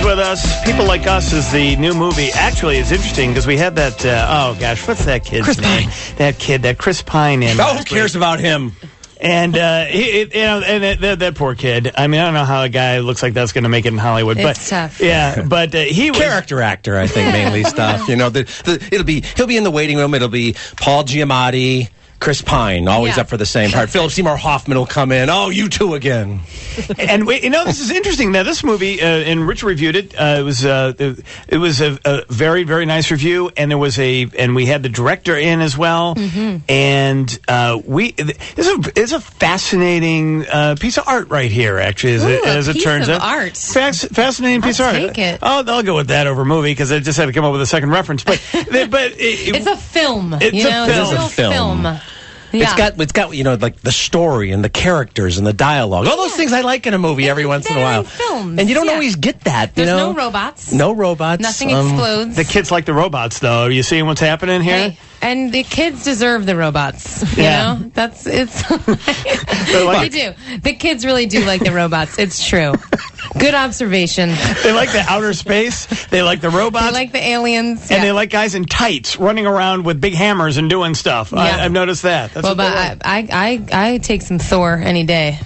with us. People Like Us is the new movie. Actually, it's interesting because we had that, what's that kid's name? That kid, that Chris Pine in. Oh, who cares about him? And, that poor kid. I mean, I don't know how a guy looks like that's going to make it in Hollywood. It's tough. Yeah, but he was... Character actor, I think, mainly stuff. You know, he'll be in the waiting room. It'll be Paul Giamatti, Chris Pine, always up for the same part. Philip Seymour Hoffman will come in. Oh, you two again. And this is interesting. Now, this movie, and Rich reviewed it. It was a very, very nice review, and we had the director in as well. Mm-hmm. And it's a fascinating piece of art right here. Actually, as it turns out, art. Fascinating piece of art. Take it. I'll go with that over movie because I just had to come up with a second reference. But it's a film. It's a film. Yeah. It's got like the story and the characters and the dialogue. All those things I like in a movie every once in a while. Films. And you don't always get that. There's no robots. No robots. Nothing explodes. The kids like the robots, though. Are you seeing what's happening here? Hey, and the kids deserve the robots. You know? It's they do. The kids really do like the robots. It's true. Good observation. They like the outer space. They like the robots. They like the aliens. And they like guys in tights running around with big hammers and doing stuff. Yeah. I've noticed that. That's I take some Thor any day.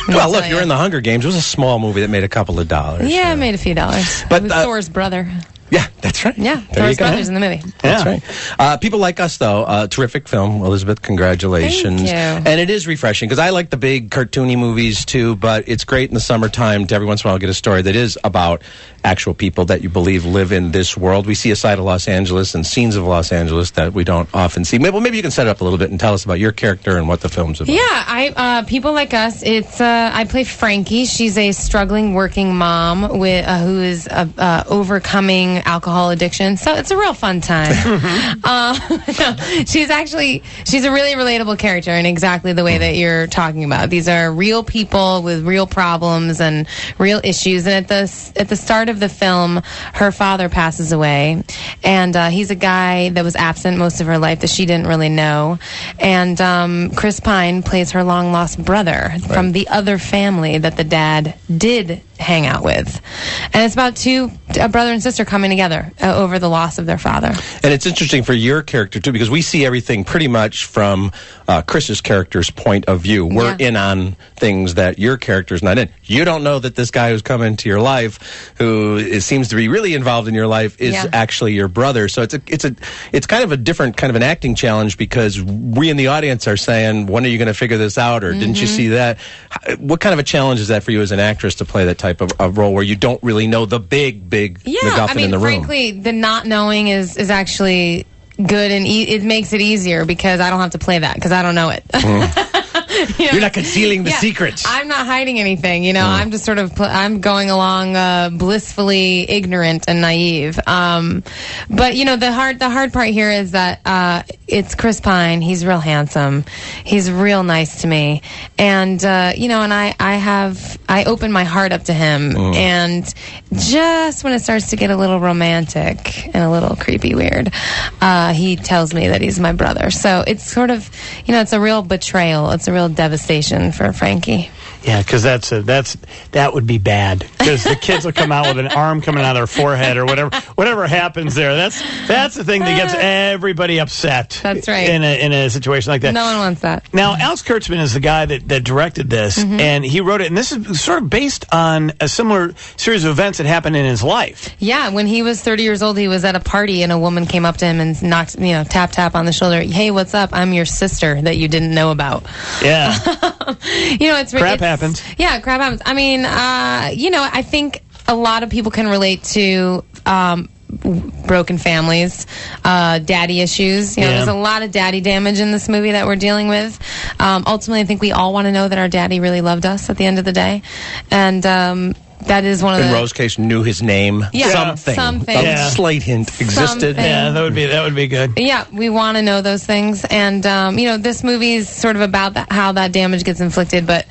Well, look, you're in the Hunger Games. It was a small movie that made a couple of dollars. Yeah, it made a few dollars. But it was Thor's brother. Yeah, that's right. Yeah, Thor's brother's in the movie. That's right. People Like Us, though, terrific film. Elizabeth, congratulations. Thank you. And it is refreshing, because I like the big cartoony movies, too, but it's great in the summertime to every once in a while get a story that is about actual people that you believe live in this world. We see a side of Los Angeles and scenes of Los Angeles that we don't often see. Maybe you can set it up a little bit and tell us about your character and what the film's about. Yeah, People Like Us, it's I play Frankie. She's a struggling working mom who is overcoming alcohol addiction. So it's a real fun time. She's a really relatable character in exactly the way that you're talking about. These are real people with real problems and real issues. And at the start of the film, her father passes away, and he's a guy that was absent most of her life that she didn't really know. And Chris Pine plays her long lost brother from the other family that the dad did hang out with. And it's about a brother and sister coming together over the loss of their father. And it's interesting for your character, too, because we see everything pretty much from Chris's character's point of view. We're in on things that your character's not in. You don't know that this guy who's come into your life, who seems to be really involved in your life, is actually your brother. So it's kind of a different kind of an acting challenge, because we in the audience are saying, when are you going to figure this out, or didn't you see that? What kind of a challenge is that for you as an actress to play that type of role where you don't really know the big MacGuffin in the room? Frankly, the not knowing is actually good, and it makes it easier because I don't have to play that because I don't know it. You're not concealing the secrets. I'm not hiding anything. I'm just sort of I'm going along blissfully ignorant and naive. But the hard part here is that it's Chris Pine. He's real handsome. He's real nice to me, and and I open my heart up to him, and just when it starts to get a little romantic and a little creepy weird, he tells me that he's my brother. So it's sort of it's a real betrayal. It's a real devastation for Frankie. Yeah, because that would be bad. Because the kids will come out with an arm coming out of their forehead or whatever happens there. That's the thing that gets everybody upset. That's right. In a situation like that. No one wants that. Now, Alex Kurtzman is the guy that directed this, and he wrote it. And this is sort of based on a similar series of events that happened in his life. Yeah, when he was 30 years old, he was at a party, and a woman came up to him and knocked, tap on the shoulder. Hey, what's up? I'm your sister that you didn't know about. Yeah. Crap happens. Yeah, crap happens. I mean, I think a lot of people can relate to broken families, daddy issues. There's a lot of daddy damage in this movie that we're dealing with. Ultimately, I think we all want to know that our daddy really loved us at the end of the day. And that is one of in Rose's case, knew his name. Yeah, something. A slight hint existed. Something. Yeah, that would be good. Yeah, we want to know those things. And, this movie is sort of about how that damage gets inflicted. But,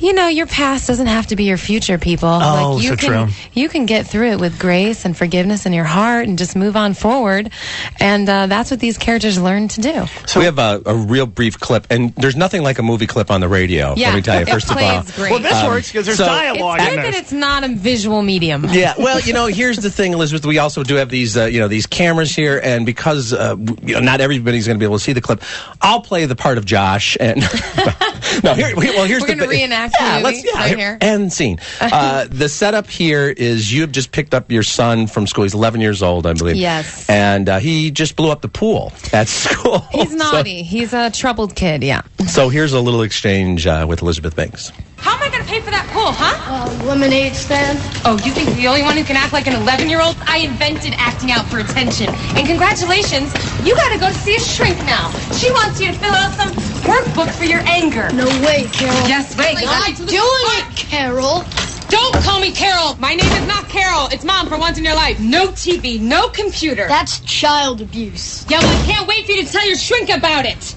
your past doesn't have to be your future, people. Oh, like, true. You can get through it with grace and forgiveness in your heart and just move on forward. And that's what these characters learn to do. So we have a real brief clip, and there's nothing like a movie clip on the radio. Yeah, let me tell you, first of all. Great. Well, this works because there's dialogue it's in good there. that it's not a visual medium. Yeah, well, here's the thing, Elizabeth. We also do have these, these cameras here, and because not everybody's going to be able to see the clip, I'll play the part of Josh. And here's We're going to reenact the movie right here. End scene. The setup here is you've just picked up your son from school. He's 11 years old, I believe. Yes. And he just blew up the pool at school. He's naughty. He's a troubled kid, yeah. So here's a little exchange with Elizabeth Banks. How am I going to pay for that pool, huh? Lemonade stand. Oh, you think you're the only one who can act like an 11-year-old? I invented acting out for attention. And congratulations, you got to go to see a shrink now. She wants you to fill out some workbook for your anger. No way, Carol. Yes, way. I'm doing it, Carol. Don't call me Carol. My name is not Carol. It's Mom for once in your life. No TV, no computer. That's child abuse. Yeah, well, I can't wait for you to tell your shrink about it.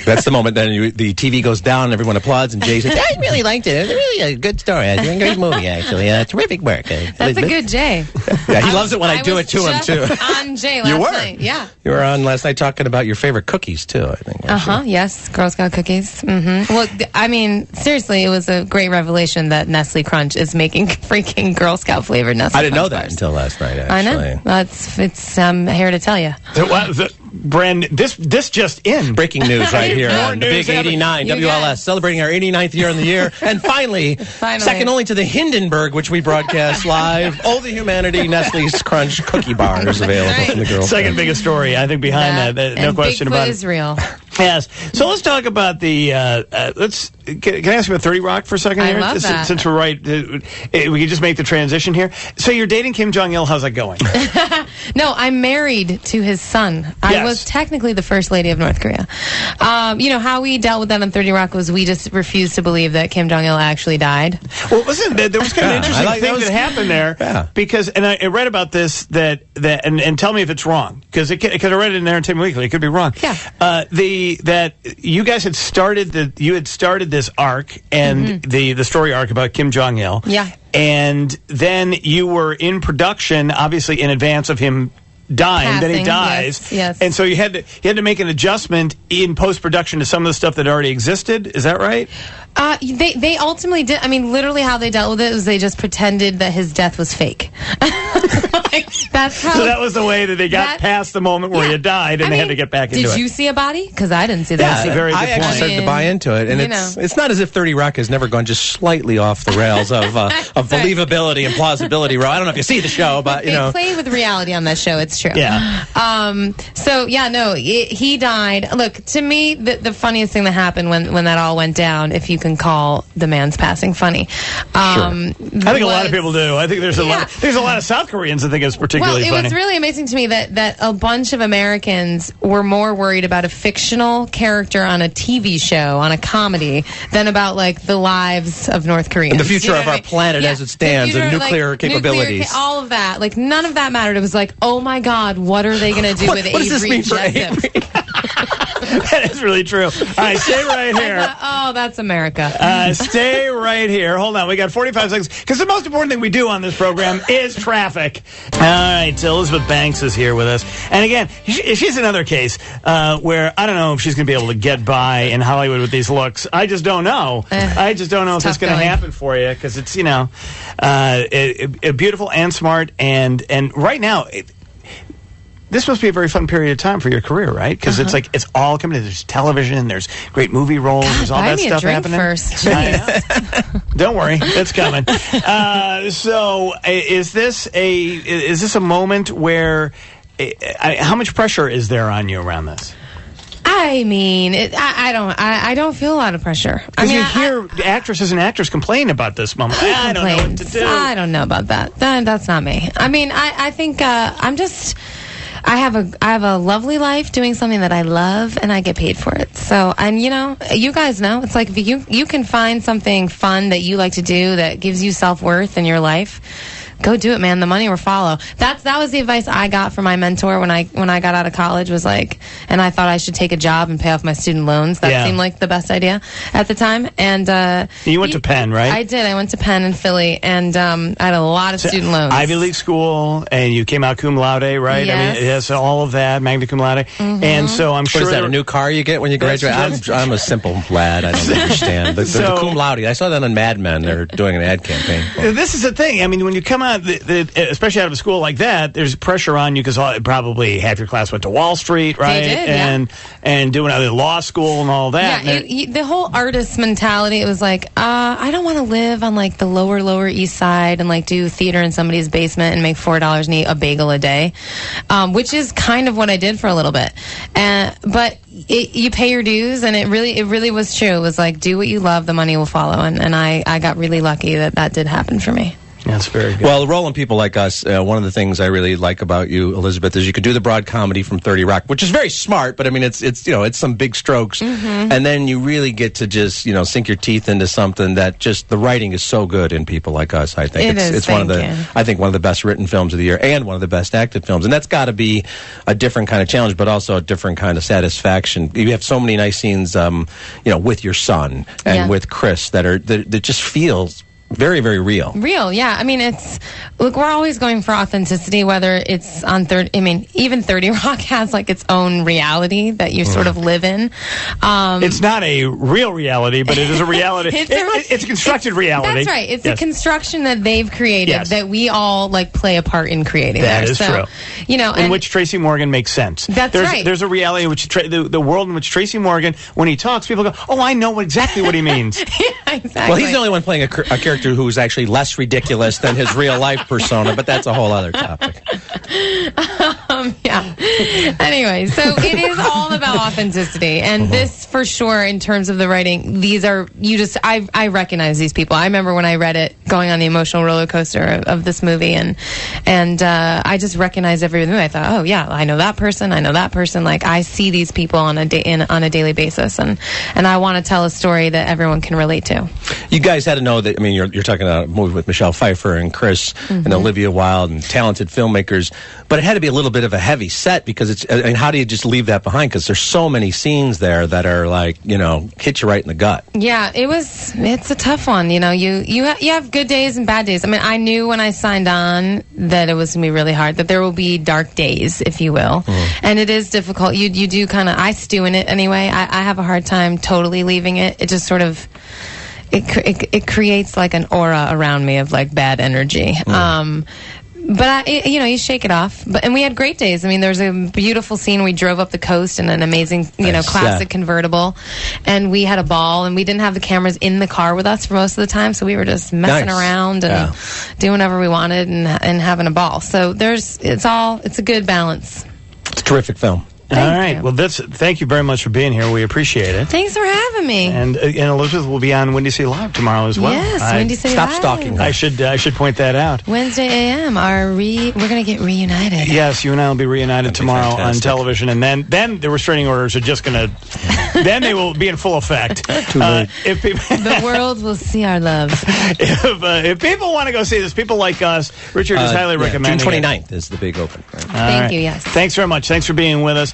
That's the moment. Then the TV goes down, and everyone applauds, and Jay says, "I really liked it. It was really a good story. It's a great movie, actually. Terrific work." That's a good Jay. Yeah, he loves it when I do it to him too. On Jay last night. Yeah. You were on last night talking about your favorite cookies too, I think. Yes, Girl Scout cookies. Mm-hmm. Well, I mean, seriously, it was a great revelation that Nestle Crunch is making freaking Girl Scout flavored Nestle. I didn't know Crunch that bars. until last night. Actually, I know. I'm here to tell you. Brand, this just in. Breaking news right here on the Big 89 You WLS, guys. celebrating our 89th year in the year. And finally, second only to the Hindenburg, which we broadcast live, Oh the Humanity, Nestle's Crunch cookie bars available from the girls. Second biggest story, I think, behind that. No question about it. Israel. Yes. So let's talk about the. Can I ask you about 30 Rock for a second here? I love that. Since we're right, we can just make the transition here. So you're dating Kim Jong Il. How's that going? No, I'm married to his son. I was technically the first lady of North Korea. How we dealt with that on 30 Rock was we just refused to believe that Kim Jong Il actually died. Well, listen, there was kind of an interesting thing that happened there. Yeah. Because, and I read about this, and tell me if it's wrong, because I read it in Entertainment Weekly. It could be wrong. Yeah. That you guys had started this arc, and the story arc about Kim Jong Il. Yeah. And then you were in production, obviously in advance of him dying. Then he dies. Yes. And so you had to make an adjustment in post production to some of the stuff that already existed. Is that right? They ultimately did. I mean, literally how they dealt with it was they just pretended that his death was fake. That's how. So that was the way that they got past the moment where he had died, and they had to get back into it. Did you see a body? Because I didn't see that. That's a very good I point. actually started to buy into it, and it's not as if 30 Rock has never gone just slightly off the rails of believability and plausibility. I don't know if you see the show, but they play with reality on that show. It's true. Yeah. He died. Look, to me, the funniest thing that happened when that all went down, if you can call the man's passing funny. I think a lot of people do. I think there's a lot of South Koreans that think it's particularly funny. It was really amazing to me that a bunch of Americans were more worried about a fictional character on a TV show, on a comedy, than about like the lives of North Koreans. And the future of our planet as it stands, and nuclear capabilities. All of that. Like, none of that mattered. It was like, oh my God, what are they going to do with Avery? What does this mean for Avery? That is really true. All right, stay right here. That's America. Stay right here. Hold on. We got 45 seconds. Because the most important thing we do on this program is traffic. All right, so Elizabeth Banks is here with us. And again, she's another case where I don't know if she's going to be able to get by in Hollywood with these looks. I just don't know. I just don't know if it's going to happen for you, because it's, beautiful and smart. And right now... This must be a very fun period of time for your career, right? Because it's like it's all coming in. There's television, there's great movie roles, there's all that stuff happening. First. Don't worry, it's coming. So, is this a moment where? How much pressure is there on you around this? I mean, I don't feel a lot of pressure. Because you hear actresses and actors complain about this moment. I don't know what to do. I don't know about that. That's not me. I mean, I think I'm just. I have a lovely life doing something that I love, and I get paid for it. So, and you guys know, it's like if you can find something fun that you like to do that gives you self-worth in your life, go do it, man. The money will follow. That was the advice I got from my mentor when I got out of college, was like, and I thought I should take a job and pay off my student loans. That seemed like the best idea at the time. And you went to Penn, right? I did. I went to Penn in Philly, and I had a lot of student loans. Ivy League school, and you came out cum laude, right? Yes. I mean, it has all of that, magna cum laude. And so I'm sure... What is that, a new car you get when you graduate? I'm a simple lad. I don't understand. The cum laude, I saw that on Mad Men. They're doing an ad campaign. This is the thing. I mean, when you come out, especially out of a school like that, there's pressure on you because probably half your class went to Wall Street, right? They did, and doing other law school and all that. Yeah, the whole artist mentality, it was like, I don't want to live on like the lower East Side and like do theater in somebody's basement and make $4 and eat a bagel a day, which is kind of what I did for a little bit. But you pay your dues, and it really was true. It was like, do what you love, the money will follow, and I got really lucky that did happen for me. That's very good. Well, rolling people like us, one of the things I really like about you, Elizabeth, is you could do the broad comedy from 30 Rock, which is very smart, but I mean, it's some big strokes. And then you really get to just, sink your teeth into something that just, the writing is so good in people like us, I think. It's one of the best written films of the year and one of the best acted films. And that's got to be a different kind of challenge, but also a different kind of satisfaction. You have so many nice scenes, with your son and with Chris that just feels very, very real. Real, yeah. I mean, we're always going for authenticity, whether it's on even 30 Rock has like its own reality that you sort of live in. It's not a real reality, but it is a reality. It's a constructed reality. That's right. It's a construction that they've created that we all like play a part in creating. That is true. In which Tracy Morgan makes sense. That's right. There's a reality in which the world in which Tracy Morgan, when he talks, people go, "Oh, I know exactly what he means." Yeah, exactly. Well, he's the only one playing a character who's actually less ridiculous than his real life persona, but that's a whole other topic. Yeah. Anyway, so it is all about authenticity, and this for sure, in terms of the writing, I recognize these people. I remember when I read it, going on the emotional roller coaster of this movie, and I just recognized everything. I thought, oh yeah, I know that person. Like, I see these people on a daily basis, and I want to tell a story that everyone can relate to. You guys had to know that. I mean, you're talking about a movie with Michelle Pfeiffer and Chris and Olivia Wilde and talented filmmakers, but it had to be a little bit of a heavy set because how do you just leave that behind? Because there's so many scenes there that are like, hit you right in the gut. Yeah, it's a tough one. You have good days and bad days. I mean, I knew when I signed on that it was going to be really hard, that there will be dark days, if you will. And it is difficult. You do kind of, I stew in it anyway. I have a hard time totally leaving it. It just sort of, it creates like an aura around me of like bad energy. But you shake it off. And we had great days. I mean, there's a beautiful scene. We drove up the coast in an amazing, classic convertible, and we had a ball. And we didn't have the cameras in the car with us for most of the time, so we were just messing around and doing whatever we wanted and having a ball. So it's a good balance. It's a terrific film. All right. Well, thank you very much for being here. We appreciate it. Thanks for having me. And Elizabeth will be on Windy City Live tomorrow as well. Yes, Windy City Stop Live. stalking her. I should point that out. Wednesday a.m. We're going to get reunited. Yes, you and I will be reunited tomorrow on television, and then the restraining orders are just going to. Then they will be in full effect. The world will see our love. If people want to go see this, people like us, Richard is highly recommending. June 29th is the big open. Right? Thank you. Yes. Thanks very much. Thanks for being with us.